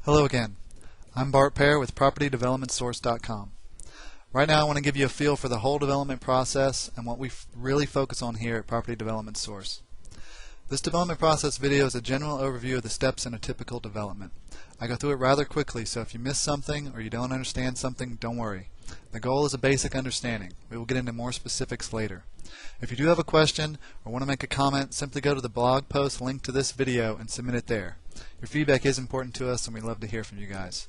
Hello again. I'm Bart Pear with PropertyDevelopmentSource.com. Right now I want to give you a feel for the whole development process and what we really focus on here at Property Development Source. This development process video is a general overview of the steps in a typical development. I go through it rather quickly, so if you miss something or you don't understand something, don't worry. The goal is a basic understanding. We will get into more specifics later. If you do have a question or want to make a comment, simply go to the blog post linked to this video and submit it there. Your feedback is important to us and we love to hear from you guys.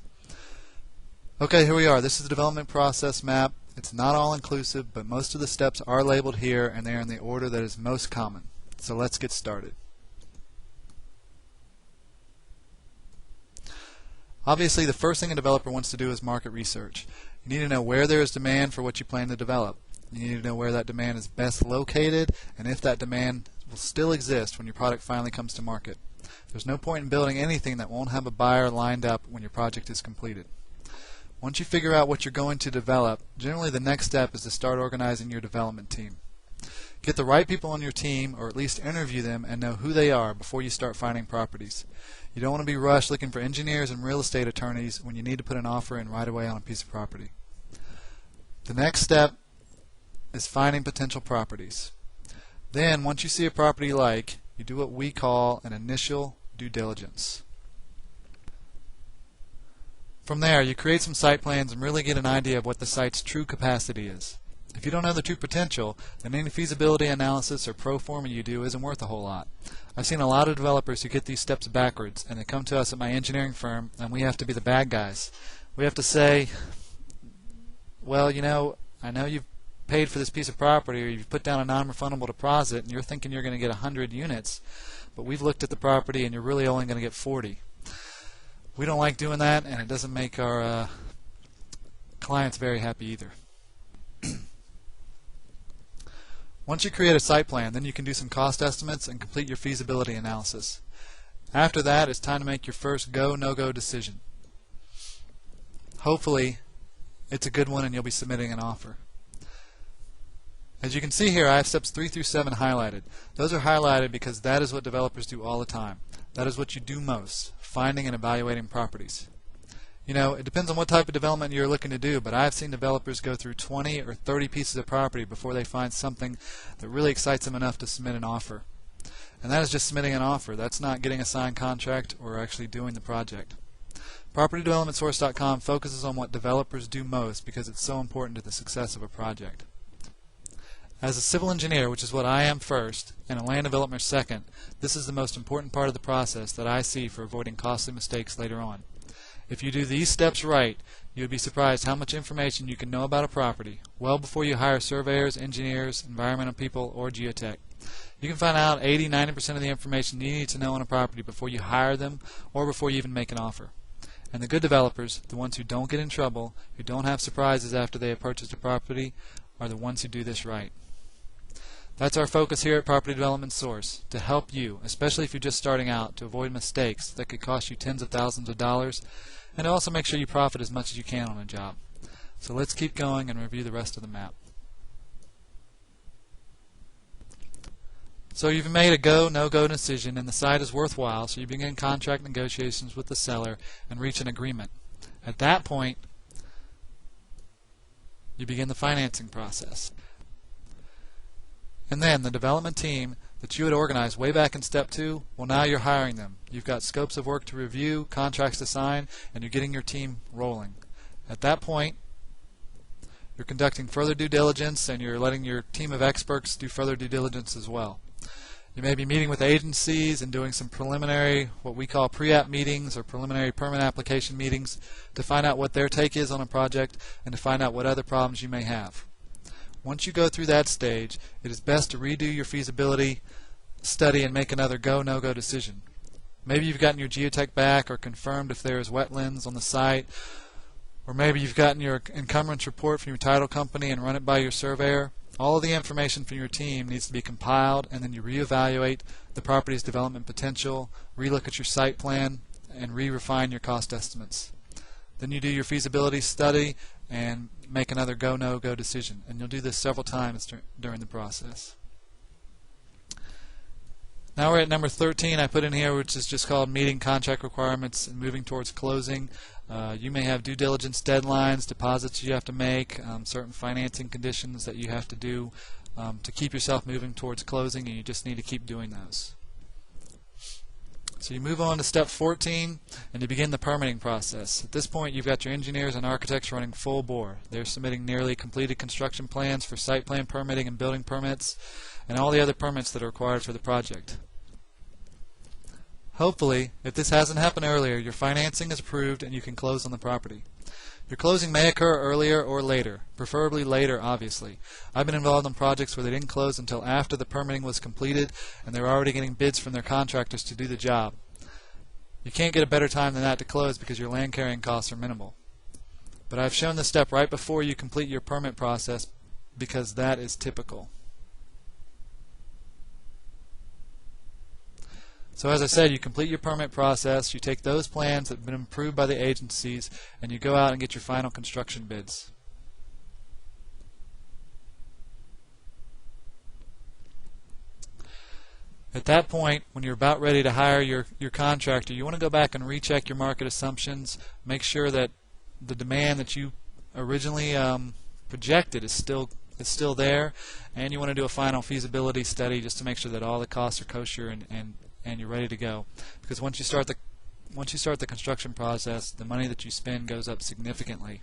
Okay, here we are. This is the development process map. It's not all inclusive, but most of the steps are labeled here and they are in the order that is most common. So let's get started. Obviously, the first thing a developer wants to do is market research. You need to know where there is demand for what you plan to develop. You need to know where that demand is best located and if that demand will still exist when your product finally comes to market. There's no point in building anything that won't have a buyer lined up when your project is completed. Once you figure out what you're going to develop, generally the next step is to start organizing your development team. Get the right people on your team, or at least interview them and know who they are before you start finding properties. You don't want to be rushed looking for engineers and real estate attorneys when you need to put an offer in right away on a piece of property. The next step is finding potential properties. Then, once you see a property you like, you do what we call an initial due diligence. From there, you create some site plans and really get an idea of what the site's true capacity is. If you don't know the true potential, then any feasibility analysis or pro forma you do isn't worth a whole lot. I've seen a lot of developers who get these steps backwards, and they come to us at my engineering firm, and we have to be the bad guys. We have to say, well, I know you've paid for this piece of property, or you've put down a non-refundable deposit, and you're thinking you're going to get 100 units, but we've looked at the property, and you're really only going to get 40. We don't like doing that, and it doesn't make our clients very happy either. Once you create a site plan, then you can do some cost estimates and complete your feasibility analysis. After that, it's time to make your first go, no-go decision. Hopefully, it's a good one and you'll be submitting an offer. As you can see here, I have steps 3 through 7 highlighted. Those are highlighted because that is what developers do all the time. That is what you do most, finding and evaluating properties. It depends on what type of development you're looking to do, but I've seen developers go through 20 or 30 pieces of property before they find something that really excites them enough to submit an offer. And that is just submitting an offer. That's not getting a signed contract or actually doing the project. PropertyDevelopmentSource.com focuses on what developers do most because it's so important to the success of a project. As a civil engineer, which is what I am first, and a land developer second, this is the most important part of the process that I see for avoiding costly mistakes later on. If you do these steps right, you would be surprised how much information you can know about a property well before you hire surveyors, engineers, environmental people, or geotech. You can find out 80–90% of the information you need to know on a property before you hire them or before you even make an offer. And the good developers, the ones who don't get in trouble, who don't have surprises after they have purchased a property, are the ones who do this right. That's our focus here at Property Development Source, to help you, especially if you're just starting out, to avoid mistakes that could cost you tens of thousands of dollars, and to also make sure you profit as much as you can on a job. So let's keep going and review the rest of the map. So you've made a go, no-go decision, and the site is worthwhile, so you begin contract negotiations with the seller and reach an agreement. At that point, you begin the financing process. And then the development team that you had organized way back in step 2, well, now you're hiring them. You've got scopes of work to review, contracts to sign, and you're getting your team rolling. At that point, you're conducting further due diligence and you're letting your team of experts do further due diligence as well. You may be meeting with agencies and doing some preliminary, what we call pre-app meetings or preliminary permit application meetings to find out what their take is on a project and to find out what other problems you may have. Once you go through that stage, it is best to redo your feasibility study and make another go, no-go decision. Maybe you've gotten your geotech back or confirmed if there is wetlands on the site, or maybe you've gotten your encumbrance report from your title company and run it by your surveyor. All of the information from your team needs to be compiled, and then you reevaluate the property's development potential, relook at your site plan, and re-refine your cost estimates. Then you do your feasibility study and make another go, no-go decision. And you'll do this several times during the process. Now we're at number 13 I put in here, which is just called meeting contract requirements and moving towards closing. You may have due diligence deadlines, deposits you have to make, certain financing conditions that you have to do to keep yourself moving towards closing, and you just need to keep doing those. So you move on to step 14 and you begin the permitting process. At this point you've got your engineers and architects running full bore. They're submitting nearly completed construction plans for site plan permitting and building permits and all the other permits that are required for the project. Hopefully, if this hasn't happened earlier, your financing is approved and you can close on the property. Your closing may occur earlier or later, preferably later obviously. I've been involved in projects where they didn't close until after the permitting was completed and they were already getting bids from their contractors to do the job. You can't get a better time than that to close because your land carrying costs are minimal. But I've shown this step right before you complete your permit process because that is typical. So as I said, you complete your permit process, you take those plans that have been approved by the agencies, and you go out and get your final construction bids. At that point, when you're about ready to hire your contractor, you want to go back and recheck your market assumptions, make sure that the demand that you originally projected is still there, and you want to do a final feasibility study just to make sure that all the costs are kosher and you're ready to go. Because once you start the construction process, the money that you spend goes up significantly.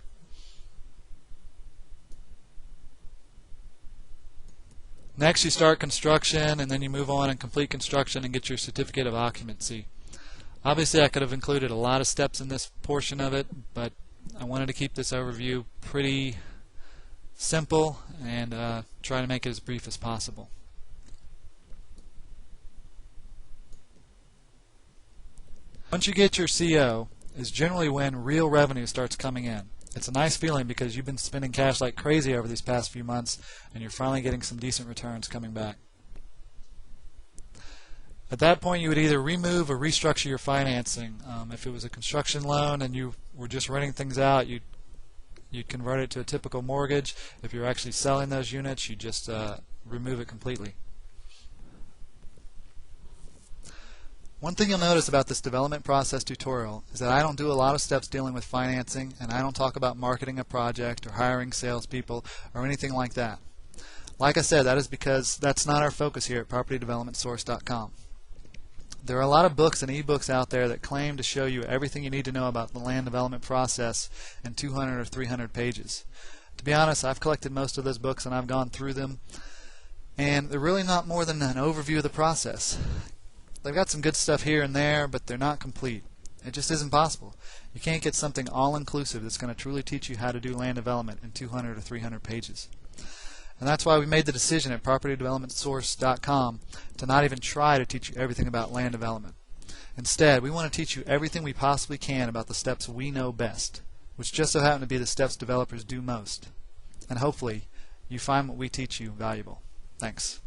Next, you start construction, and then you move on and complete construction and get your certificate of occupancy. Obviously, I could have included a lot of steps in this portion of it, but I wanted to keep this overview pretty simple and try to make it as brief as possible. Once you get your CO is generally when real revenue starts coming in. It's a nice feeling because you've been spending cash like crazy over these past few months and you're finally getting some decent returns coming back. At that point you would either remove or restructure your financing. If it was a construction loan and you were just renting things out, you'd convert it to a typical mortgage. If you're actually selling those units, you just remove it completely. One thing you'll notice about this development process tutorial is that I don't do a lot of steps dealing with financing, and I don't talk about marketing a project or hiring salespeople or anything like that. Like I said, that is because that's not our focus here at PropertyDevelopmentSource.com. There are a lot of books and e-books out there that claim to show you everything you need to know about the land development process in 200 or 300 pages. To be honest, I've collected most of those books and I've gone through them, and they're really not more than an overview of the process. They've got some good stuff here and there, but they're not complete. It just isn't possible. You can't get something all-inclusive that's going to truly teach you how to do land development in 200 or 300 pages. And that's why we made the decision at PropertyDevelopmentSource.com to not even try to teach you everything about land development. Instead, we want to teach you everything we possibly can about the steps we know best, which just so happen to be the steps developers do most. And hopefully, you find what we teach you valuable. Thanks.